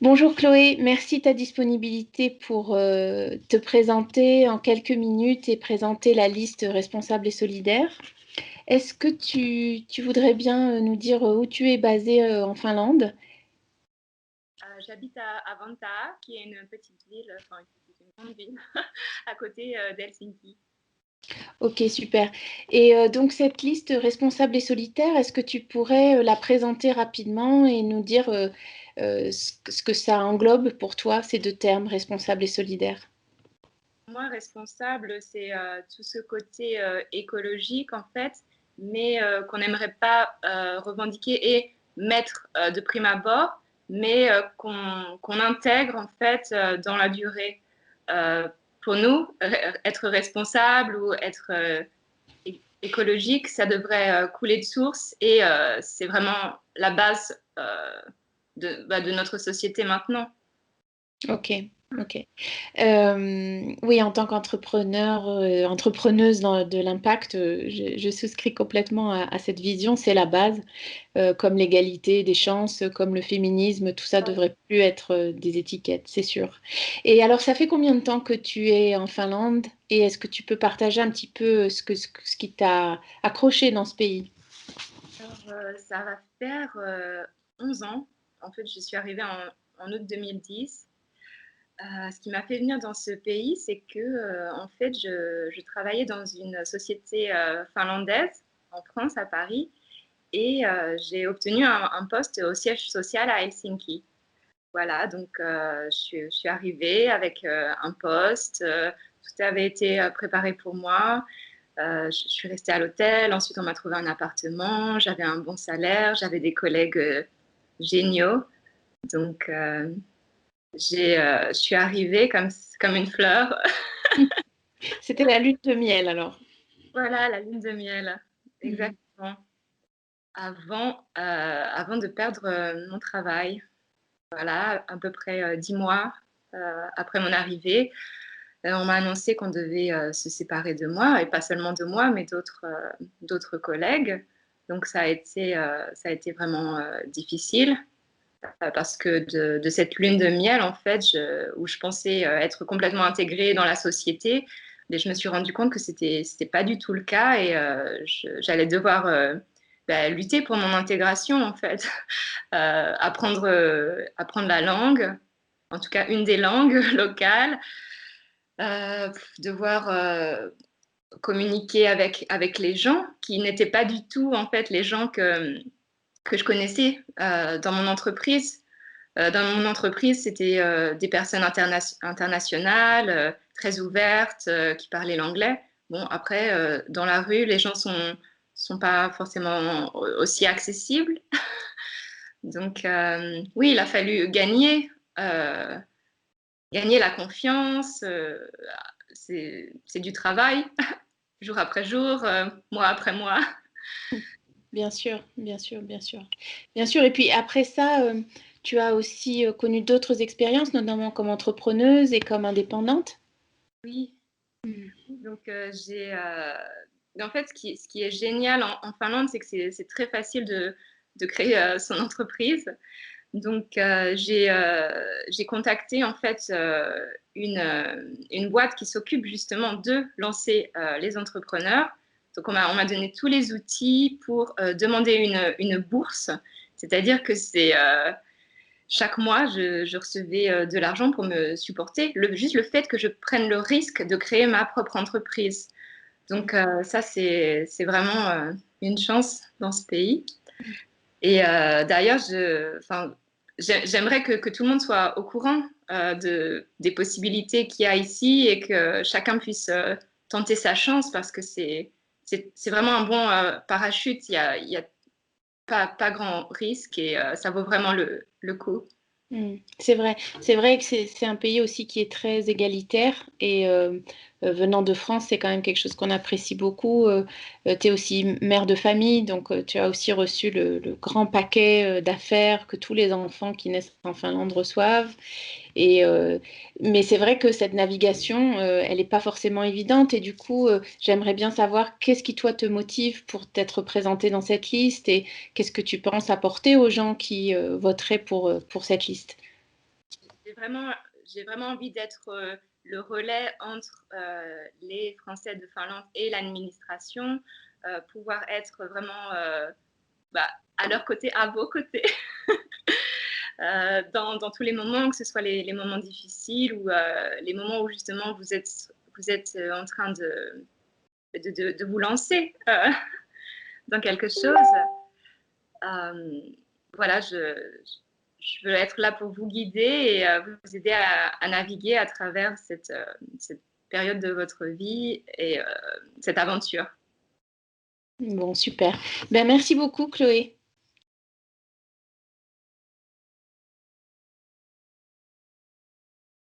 Bonjour Chloé, merci de ta disponibilité pour te présenter en quelques minutes et présenter la liste responsable et solidaire. Est-ce que tu voudrais bien nous dire où tu es basée en Finlande? J'habite à Vantaa, qui est une petite ville, enfin une grande ville, à côté d'Helsinki. Ok, super. Et donc cette liste responsable et solitaire, est-ce que tu pourrais la présenter rapidement et nous dire ce que ça englobe pour toi, ces deux termes, responsable et solidaire? Moi, responsable, c'est tout ce côté écologique, en fait, mais qu'on n'aimerait pas revendiquer et mettre de prime abord, mais qu'on intègre, en fait, dans la durée. Euh, pour nous, être responsable ou être écologique, ça devrait couler de source et c'est vraiment la base de notre société maintenant. Ok, ok. Oui, en tant qu'entrepreneur, entrepreneuse de l'impact, je souscris complètement à cette vision. C'est la base, comme l'égalité des chances, comme le féminisme, tout ça devrait plus être des étiquettes, c'est sûr. Et alors, ça fait combien de temps que tu es en Finlande? Et est-ce que tu peux partager un petit peu ce qui t'a accroché dans ce pays? Alors, ça va faire 11 ans. En fait, je suis arrivée en août 2010. Ce qui m'a fait venir dans ce pays, c'est que en fait, je travaillais dans une société finlandaise en France, à Paris, et j'ai obtenu un poste au siège social à Helsinki. Voilà, donc je suis arrivée avec un poste, tout avait été préparé pour moi. Je suis restée à l'hôtel, ensuite on m'a trouvé un appartement, j'avais un bon salaire, j'avais des collègues géniaux. Donc je suis arrivée comme une fleur. C'était la lune de miel alors. Voilà, la lune de miel, Mhm. exactement. Avant de perdre mon travail, voilà, à peu près 10 mois après mon arrivée, on m'a annoncé qu'on devait se séparer de moi, et pas seulement de moi, mais d'autres collègues. Donc ça a été vraiment difficile parce que de cette lune de miel, en fait, où je pensais être complètement intégrée dans la société, mais je me suis rendu compte que c'était pas du tout le cas et j'allais devoir lutter pour mon intégration, en fait. Apprendre la langue, en tout cas une des langues locales, devoir communiquer avec les gens qui n'étaient pas du tout en fait les gens que je connaissais dans mon entreprise. Dans mon entreprise, c'était des personnes internationales, très ouvertes, qui parlaient l'anglais. Bon, après, dans la rue, les gens sont pas forcément aussi accessibles. Donc, oui, il a fallu euh, gagner la confiance. C'est du travail, jour après jour, mois après mois. Bien sûr, bien sûr, bien sûr. Bien sûr, et puis après ça, tu as aussi connu d'autres expériences, notamment comme entrepreneuse et comme indépendante. Oui, donc en fait, ce qui est génial en Finlande, c'est que c'est très facile de créer son entreprise. Donc, j'ai contacté en fait une boîte qui s'occupe justement de lancer les entrepreneurs. Donc, on m'a donné tous les outils pour demander une bourse. C'est-à-dire que chaque mois, je recevais de l'argent pour me supporter. Juste le fait que je prenne le risque de créer ma propre entreprise. Donc, ça, c'est vraiment une chance dans ce pays. Et d'ailleurs, j'aimerais que tout le monde soit au courant des possibilités qu'il y a ici et que chacun puisse tenter sa chance parce que c'est vraiment un bon parachute. Il y a pas grand risque et ça vaut vraiment le coup. C'est vrai que c'est un pays aussi qui est très égalitaire et venant de France, c'est quand même quelque chose qu'on apprécie beaucoup. Tu es aussi mère de famille, donc tu as aussi reçu le grand paquet d'affaires que tous les enfants qui naissent en Finlande reçoivent. Et, mais c'est vrai que cette navigation, elle n'est pas forcément évidente. Et du coup, j'aimerais bien savoir qu'est-ce qui, toi, te motive pour t'être présenté dans cette liste et qu'est-ce que tu penses apporter aux gens qui voteraient pour cette liste. j'ai vraiment envie d'être le relais entre les Français de Finlande et l'administration, pouvoir être vraiment à leur côté, à vos côtés, dans tous les moments, que ce soit les moments difficiles ou les moments où justement vous êtes en train de vous lancer dans quelque chose. Voilà, je veux être là pour vous guider et vous aider à naviguer à travers cette période de votre vie et cette aventure. Bon, super. Ben, merci beaucoup, Chloé.